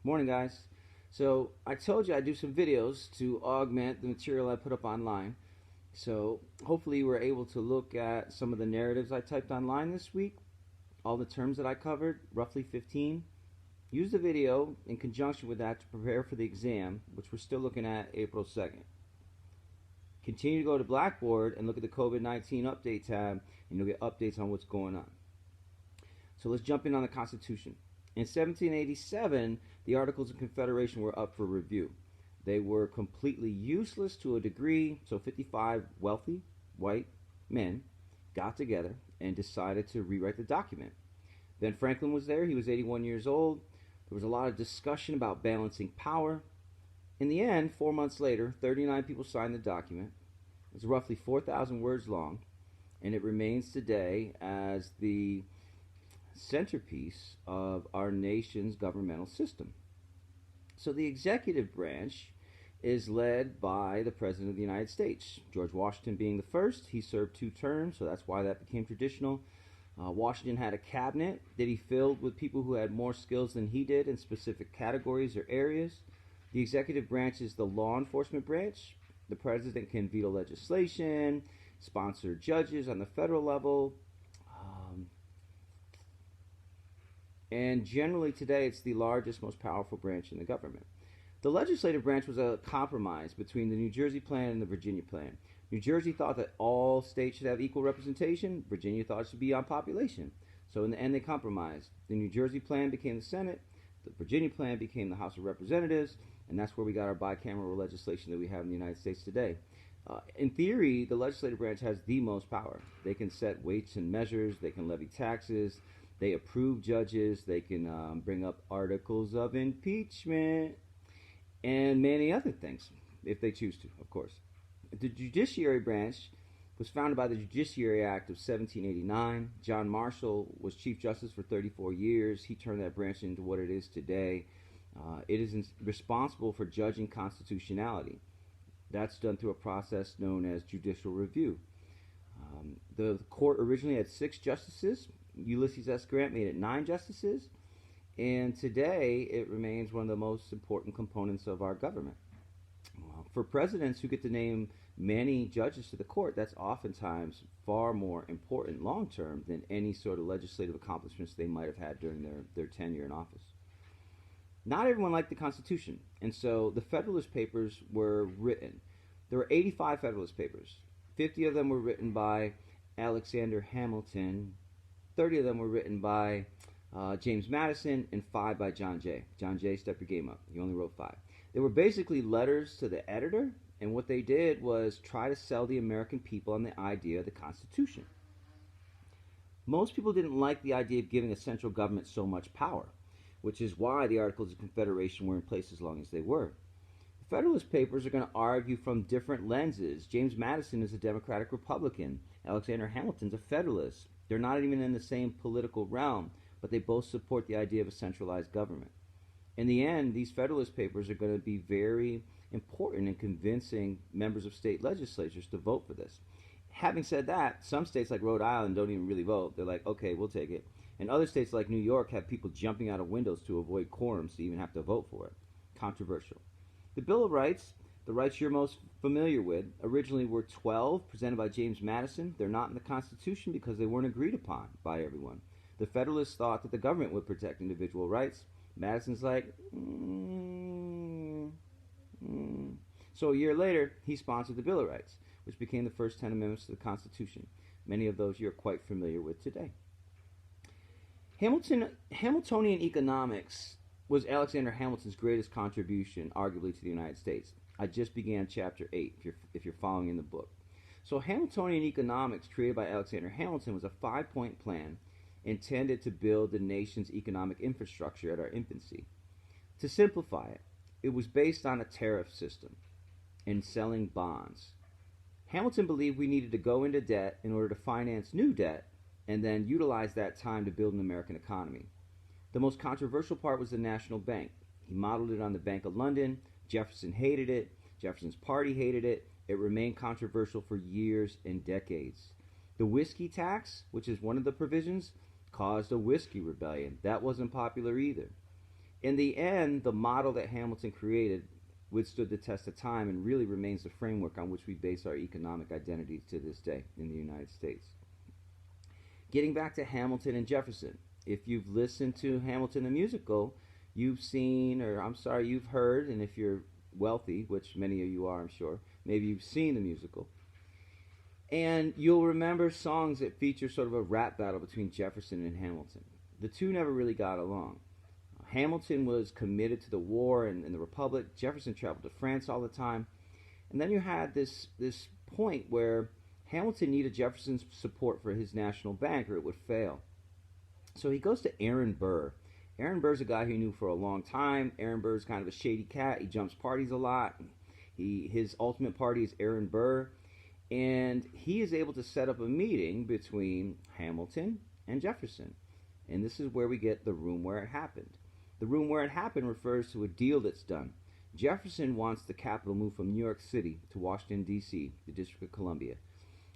Morning, guys. So, I told you I'd do some videos to augment the material I put up online. So, hopefully, you were able to look at some of the narratives I typed online this week, all the terms that I covered, roughly 15. Use the video in conjunction with that to prepare for the exam, which we're still looking at April 2nd. Continue to go to Blackboard and look at the COVID-19 update tab, and you'll get updates on what's going on. So, let's jump in on the Constitution. In 1787, the Articles of Confederation were up for review. They were completely useless to a degree, so 55 wealthy white men got together and decided to rewrite the document. Ben Franklin was there. He was 81 years old. There was a lot of discussion about balancing power. In the end, 4 months later, 39 people signed the document. It's roughly 4,000 words long, and it remains today as the centerpiece of our nation's governmental system. So the executive branch is led by the President of the United States, George Washington being the first. He served 2 terms, so that's why that became traditional. Washington had a cabinet that he filled with people who had more skills than he did in specific categories or areas. The executive branch is the law enforcement branch. The president can veto legislation, sponsor judges on the federal level, and generally today it's the largest, most powerful branch in the government. The legislative branch was a compromise between the New Jersey plan and the Virginia plan. New Jersey thought that all states should have equal representation. Virginia thought it should be on population. So in the end they compromised. The New Jersey plan became the Senate, the Virginia plan became the House of Representatives, and that's where we got our bicameral legislation that we have in the United States today. In theory, the legislative branch has the most power. They can set weights and measures, they can levy taxes, they approve judges, they can bring up articles of impeachment, and many other things, if they choose to, of course. The judiciary branch was founded by the Judiciary Act of 1789. John Marshall was Chief Justice for 34 years. He turned that branch into what it is today. It is responsible for judging constitutionality. That's done through a process known as judicial review. The court originally had 6 justices. Ulysses S. Grant made it 9 justices, and today it remains one of the most important components of our government. For presidents who get to name many judges to the court, that's oftentimes far more important long-term than any sort of legislative accomplishments they might have had during their tenure in office. Not everyone liked the Constitution, and so the Federalist Papers were written. There were 85 Federalist Papers. 50 of them were written by Alexander Hamilton, 30 of them were written by James Madison, and 5 by John Jay. John Jay, step your game up. He only wrote 5. They were basically letters to the editor, and what they did was try to sell the American people on the idea of the Constitution. Most people didn't like the idea of giving a central government so much power, which is why the Articles of Confederation were in place as long as they were. The Federalist Papers are going to argue from different lenses. James Madison is a Democratic Republican. Alexander Hamilton's a Federalist. They're not even in the same political realm, but they both support the idea of a centralized government. In the end, these Federalist Papers are going to be very important in convincing members of state legislatures to vote for this. Having said that, some states like Rhode Island don't even really vote. They're like, okay, we'll take it. And other states like New York have people jumping out of windows to avoid quorums to even have to vote for it. Controversial. The Bill of Rights, the rights you're most familiar with, originally were 12 presented by James Madison. They're not in the Constitution because they weren't agreed upon by everyone. The Federalists thought that the government would protect individual rights. Madison's like, So a year later, he sponsored the Bill of Rights, which became the first 10 amendments to the Constitution. Many of those you're quite familiar with today. Hamiltonian economics was Alexander Hamilton's greatest contribution, arguably, to the United States. I just began chapter 8, if you're following in the book. So Hamiltonian economics, created by Alexander Hamilton, was a 5-point plan intended to build the nation's economic infrastructure at our infancy. To simplify it, it was based on a tariff system and selling bonds. Hamilton believed we needed to go into debt in order to finance new debt and then utilize that time to build an American economy. The most controversial part was the National Bank. He modeled it on the Bank of London. Jefferson hated it. Jefferson's party hated it. It remained controversial for years and decades. The whiskey tax, which is one of the provisions, caused a whiskey rebellion. That wasn't popular either. In the end, the model that Hamilton created withstood the test of time and really remains the framework on which we base our economic identity to this day in the United States. Getting back to Hamilton and Jefferson, if you've listened to Hamilton the musical, you've seen, or I'm sorry, you've heard, and if you're wealthy, which many of you are, I'm sure, maybe you've seen the musical. And you'll remember songs that feature sort of a rap battle between Jefferson and Hamilton. The two never really got along. Hamilton was committed to the war and the Republic. Jefferson traveled to France all the time. And then you had this point where Hamilton needed Jefferson's support for his national bank or it would fail. So he goes to Aaron Burr. Aaron Burr's a guy he knew for a long time. Aaron Burr's kind of a shady cat. He jumps parties a lot. His ultimate party is Aaron Burr. And he is able to set up a meeting between Hamilton and Jefferson. And this is where we get the room where it happened. The room where it happened refers to a deal that's done. Jefferson wants the capital moved from New York City to Washington, D.C., the District of Columbia.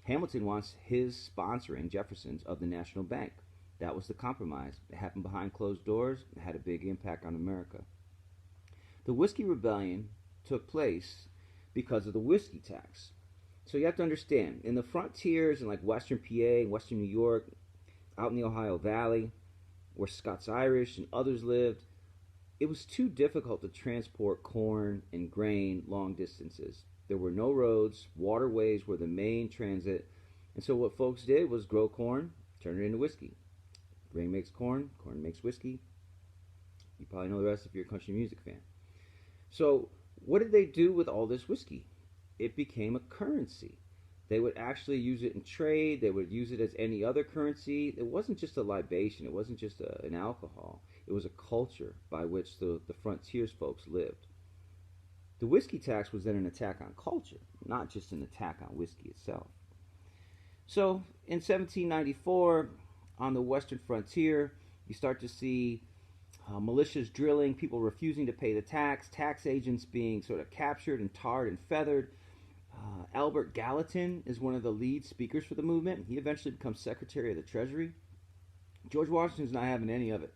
Hamilton wants his sponsoring, Jefferson's, of the National Bank. That was the compromise. It happened behind closed doors. It had a big impact on America. The Whiskey Rebellion took place because of the whiskey tax. So you have to understand, in the frontiers in like western PA, western New York, out in the Ohio Valley, where Scots-Irish and others lived, it was too difficult to transport corn and grain long distances. There were no roads, waterways were the main transit, and so what folks did was grow corn, turn it into whiskey. Grain makes corn, corn makes whiskey. You probably know the rest if you're a country music fan. So what did they do with all this whiskey? It became a currency. They would actually use it in trade. They would use it as any other currency. It wasn't just a libation. It wasn't just an alcohol. It was a culture by which the frontiers folks lived. The whiskey tax was then an attack on culture, not just an attack on whiskey itself. So in 1794, on the western frontier, you start to see militias drilling, people refusing to pay the tax agents being sort of captured and tarred and feathered. Albert Gallatin is one of the lead speakers for the movement. He eventually becomes Secretary of the Treasury. George Washington's not having any of it.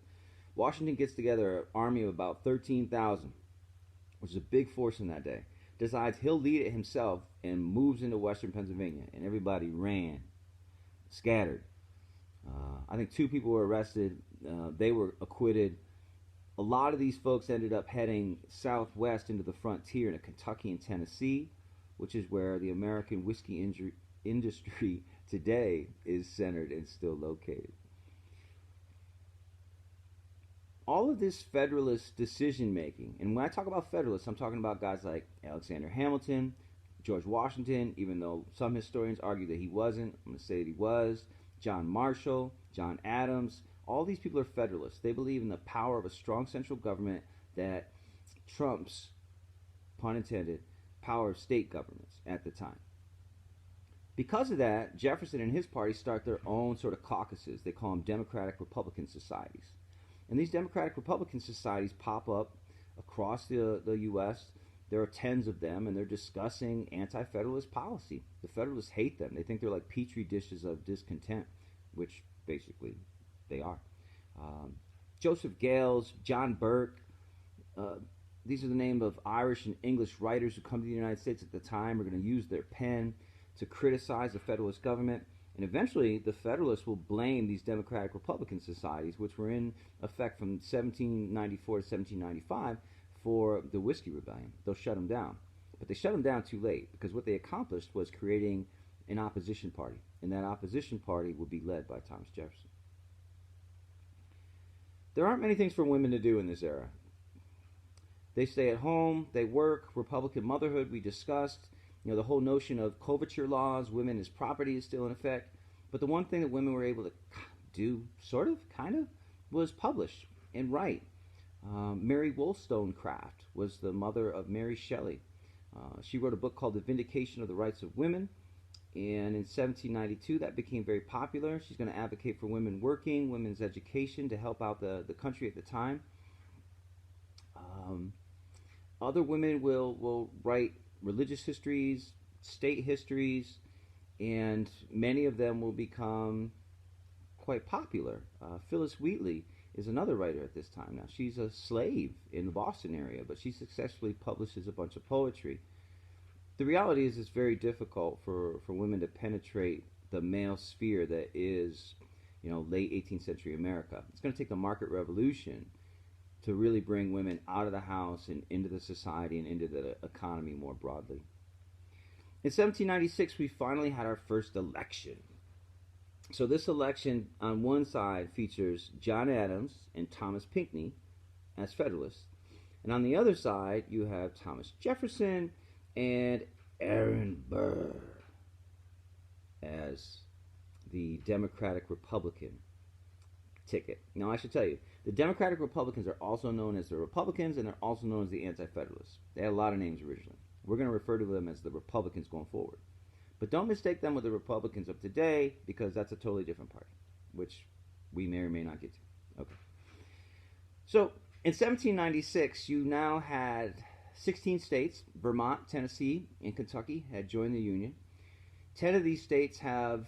Washington gets together an army of about 13,000, which is a big force in that day. Decides he'll lead it himself and moves into western Pennsylvania. And everybody ran, scattered. I think 2 people were arrested. They were acquitted. A lot of these folks ended up heading southwest into the frontier into Kentucky and Tennessee, which is where the American whiskey industry today is centered and still located. All of this Federalist decision making, and when I talk about Federalists, I'm talking about guys like Alexander Hamilton, George Washington, even though some historians argue that he wasn't. I'm going to say that he was. John Marshall, John Adams, all these people are Federalists. They believe in the power of a strong central government that trumps, pun intended, power of state governments at the time. Because of that, Jefferson and his party start their own sort of caucuses. They call them Democratic Republican societies. And these Democratic Republican societies pop up across the U.S. There are tens of them, and they're discussing anti-Federalist policy. The Federalists hate them. They think they're like petri dishes of discontent, which basically they are. Joseph Gales, John Burke, these are the names of Irish and English writers who come to the United States at the time, are going to use their pen to criticize the Federalist government. And eventually, the Federalists will blame these Democratic Republican societies, which were in effect from 1794 to 1795, for the Whiskey Rebellion. They'll shut them down. But they shut them down too late, because what they accomplished was creating an opposition party. And that opposition party would be led by Thomas Jefferson. There aren't many things for women to do in this era. They stay at home, they work, Republican motherhood we discussed, the whole notion of coverture laws, women as property is still in effect. But the one thing that women were able to do, sort of, kind of, was publish and write. Mary Wollstonecraft was the mother of Mary Shelley. She wrote a book called The Vindication of the Rights of Women. And in 1792, that became very popular. She's going to advocate for women working, women's education to help out the country at the time. Other women will write religious histories, state histories, and many of them will become quite popular. Phyllis Wheatley is another writer at this time. Now, she's a slave in the Boston area, but she successfully publishes a bunch of poetry. The reality is it's very difficult for women to penetrate the male sphere that is, late 18th century America. It's going to take the market revolution to really bring women out of the house and into the society and into the economy more broadly. In 1796, we finally had our first election. So this election on one side features John Adams and Thomas Pinckney as Federalists. And on the other side, you have Thomas Jefferson and Aaron Burr as the Democratic Republican ticket. Now, I should tell you, the Democratic Republicans are also known as the Republicans, and they're also known as the Anti-Federalists. They had a lot of names originally. We're going to refer to them as the Republicans going forward. But don't mistake them with the Republicans of today, because that's a totally different party, which we may or may not get to. Okay. So, in 1796, you now had 16 states. Vermont, Tennessee, and Kentucky had joined the Union. 10 of these states have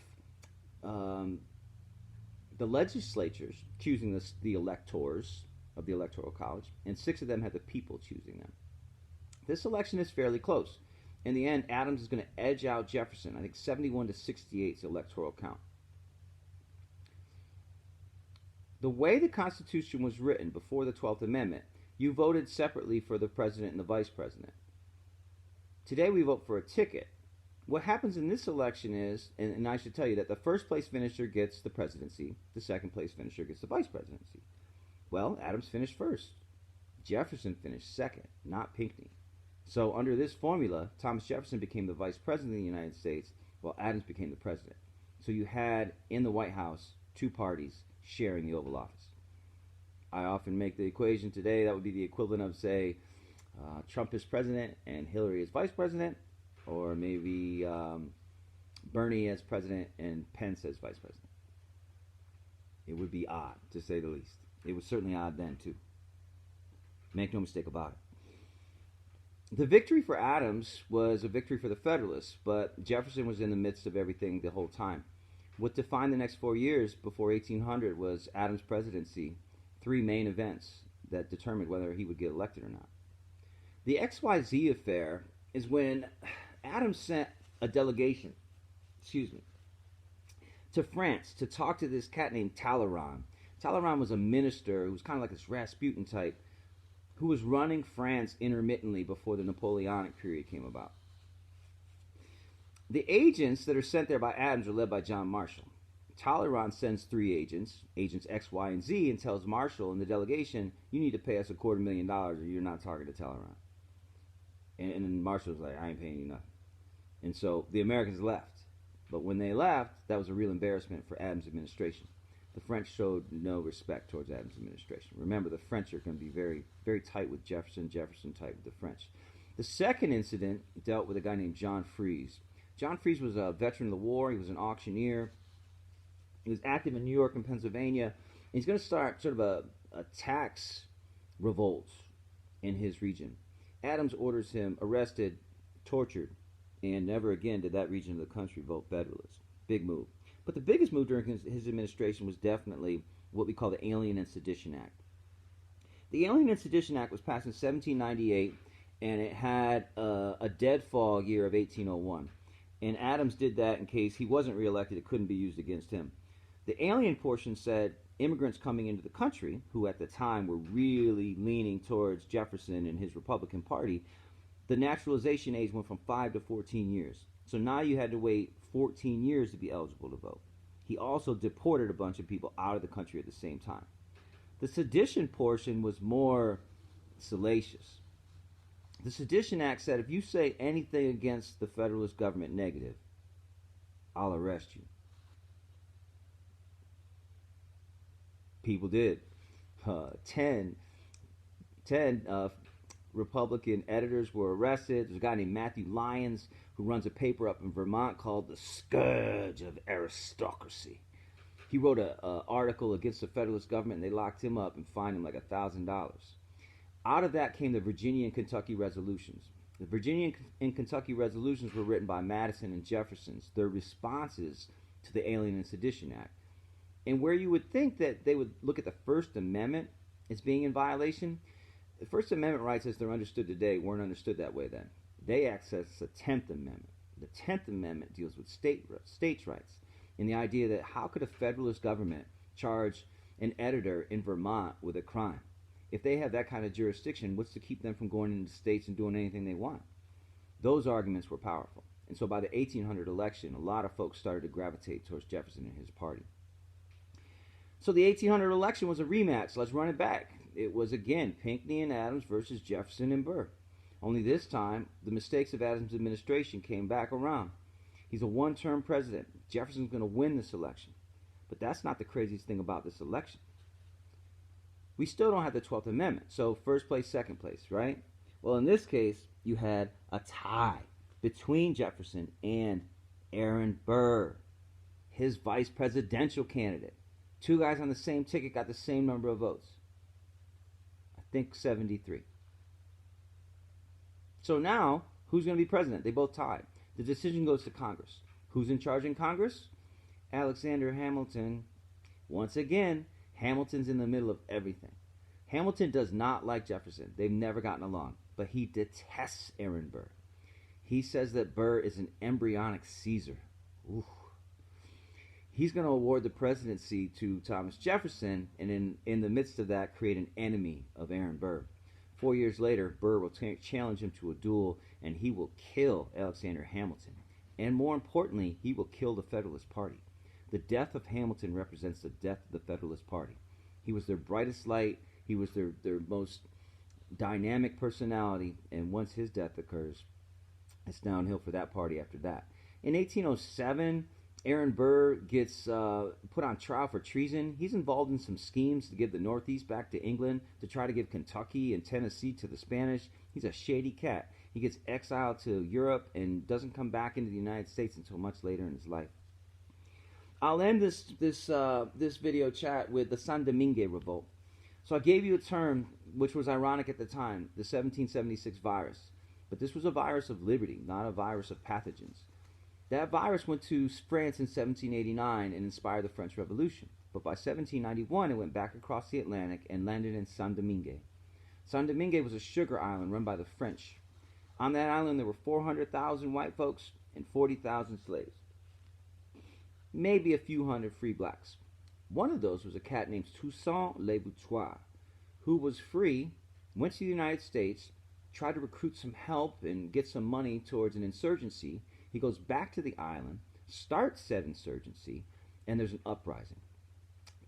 the legislatures choosing the electors of the Electoral College, and 6 of them had the people choosing them. This election is fairly close. In the end, Adams is going to edge out Jefferson. I think 71 to 68 is the electoral count. The way the Constitution was written before the 12th Amendment, you voted separately for the president and the vice president. Today we vote for a ticket. What happens in this election is, and I should tell you that the first place finisher gets the presidency, the second place finisher gets the vice presidency. Well, Adams finished first. Jefferson finished second, not Pinckney. So under this formula, Thomas Jefferson became the vice president of the United States, while Adams became the president. So you had, in the White House, 2 parties sharing the Oval Office. I often make the equation today, that would be the equivalent of, say, Trump is president and Hillary is vice president, or maybe Bernie as president and Pence as vice president. It would be odd, to say the least. It was certainly odd then, too. Make no mistake about it. The victory for Adams was a victory for the Federalists, but Jefferson was in the midst of everything the whole time. What defined the next 4 years before 1800 was Adams' presidency, 3 main events that determined whether he would get elected or not. The XYZ affair is when Adams sent a delegation, to France to talk to this cat named Talleyrand. Talleyrand was a minister who was kind of like this Rasputin type, who was running France intermittently before the Napoleonic period came about. The agents that are sent there by Adams are led by John Marshall. Talleyrand sends 3 agents, agents X, Y, and Z, and tells Marshall and the delegation, you need to pay us $250,000 or you're not talking to Talleyrand. And Marshall's like, I ain't paying you nothing. And so the Americans left. But when they left, that was a real embarrassment for Adams' administration. The French showed no respect towards Adams' administration. Remember, the French are going to be very, very tight with Jefferson, Jefferson tight with the French. The second incident dealt with a guy named John Fries. John Fries was a veteran of the war. He was an auctioneer. He was active in New York and Pennsylvania. And he's going to start sort of a tax revolt in his region. Adams orders him arrested, tortured, and never again did that region of the country vote Federalist. Big move. But the biggest move during his administration was definitely what we call the Alien and Sedition Act. The Alien and Sedition Act was passed in 1798, and it had a deadfall year of 1801. And Adams did that in case he wasn't reelected, it couldn't be used against him. The alien portion said immigrants coming into the country, who at the time were really leaning towards Jefferson and his Republican Party, the naturalization age went from 5 to 14 years. So now you had to wait 14 years to be eligible to vote. He also deported a bunch of people out of the country at the same time. The sedition portion was more salacious. The Sedition Act said if you say anything against the Federalist government negative, I'll arrest you. People did. 10 Republican editors were arrested. There's a guy named Matthew Lyons who runs a paper up in Vermont called The Scourge of Aristocracy. He wrote an article against the Federalist government, and they locked him up and fined him like $1,000. Out of that came the Virginia and Kentucky resolutions. The Virginia and Kentucky resolutions were written by Madison and Jefferson. They're responses to the Alien and Sedition Act. And where you would think that they would look at the First Amendment as being in violation, the First Amendment rights as they're understood today weren't understood that way then. They access the 10th Amendment. The 10th Amendment deals with states' rights, and the idea that how could a federalist government charge an editor in Vermont with a crime? If they have that kind of jurisdiction, what's to keep them from going into states and doing anything they want? Those arguments were powerful. And so by the 1800 election, a lot of folks started to gravitate towards Jefferson and his party. So the 1800 election was a rematch. Let's run it back. It was, again, Pinckney and Adams versus Jefferson and Burr. Only this time, the mistakes of Adams' administration came back around. He's a one-term president. Jefferson's going to win this election. But that's not the craziest thing about this election. We still don't have the 12th Amendment. So first place, second place, right? Well, in this case, you had a tie between Jefferson and Aaron Burr, his vice presidential candidate. Two guys on the same ticket got the same number of votes. I think 73. So now, who's going to be president? They both tied. The decision goes to Congress. Who's in charge in Congress? Alexander Hamilton. Once again, Hamilton's in the middle of everything. Hamilton does not like Jefferson. They've never gotten along. But he detests Aaron Burr. He says that Burr is an embryonic Caesar. Ooh. He's going to award the presidency to Thomas Jefferson, and in the midst of that, create an enemy of Aaron Burr. 4 years later, Burr will challenge him to a duel, and he will kill Alexander Hamilton. And more importantly, he will kill the Federalist Party. The death of Hamilton represents the death of the Federalist Party. He was their brightest light. He was their most dynamic personality. And once his death occurs, it's downhill for that party after that. In 1807, Aaron Burr gets put on trial for treason. He's involved in some schemes to give the Northeast back to England, to try to give Kentucky and Tennessee to the Spanish. He's a shady cat. He gets exiled to Europe and doesn't come back into the United States until much later in his life. I'll end this video chat with the San Domingue Revolt. So I gave you a term which was ironic at the time, the 1776 virus. But this was a virus of liberty, not a virus of pathogens. That virus went to France in 1789 and inspired the French Revolution. But by 1791, it went back across the Atlantic and landed in San Domingue. San Domingue was a sugar island run by the French. On that island, there were 400,000 white folks and 40,000 slaves. Maybe a few hundred free blacks. One of those was a cat named Toussaint Louverture, who was free, went to the United States, tried to recruit some help and get some money towards an insurgency. He goes back to the island, starts said insurgency, and there's an uprising.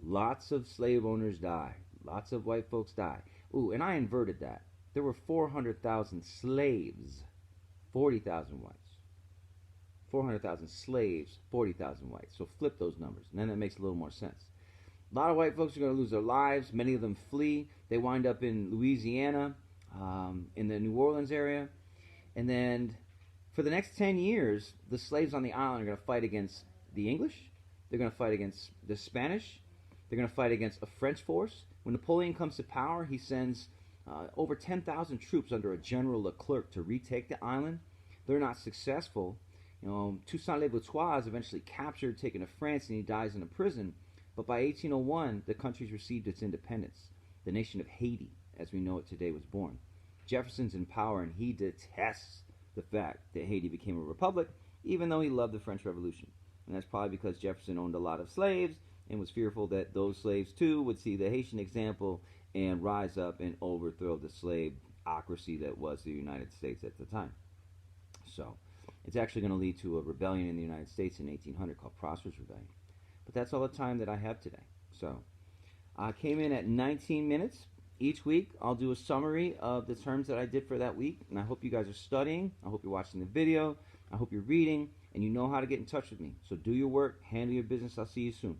Lots of slave owners die. Lots of white folks die. Ooh, and I inverted that. There were 400,000 slaves, 40,000 whites. 400,000 slaves, 40,000 whites. So flip those numbers, and then that makes a little more sense. A lot of white folks are going to lose their lives. Many of them flee. They wind up in Louisiana, in the New Orleans area. And then for the next 10 years, the slaves on the island are going to fight against the English. They're going to fight against the Spanish. They're going to fight against a French force. When Napoleon comes to power, he sends over 10,000 troops under a General Leclerc to retake the island. They're not successful. Toussaint Louverture is eventually captured, taken to France, and he dies in a prison. But by 1801, the country's received its independence. The nation of Haiti, as we know it today, was born. Jefferson's in power, and he detests the fact that Haiti became a republic, even though he loved the French Revolution. And that's probably because Jefferson owned a lot of slaves and was fearful that those slaves, too, would see the Haitian example and rise up and overthrow the slaveocracy that was the United States at the time. So it's actually going to lead to a rebellion in the United States in 1800 called Prosper's Rebellion. But that's all the time that I have today. So I came in at 19 minutes. Each week I'll do a summary of the terms that I did for that week. And I hope you guys are studying. I hope you're watching the video. I hope you're reading. And you know how to get in touch with me. So do your work. Handle your business. I'll see you soon.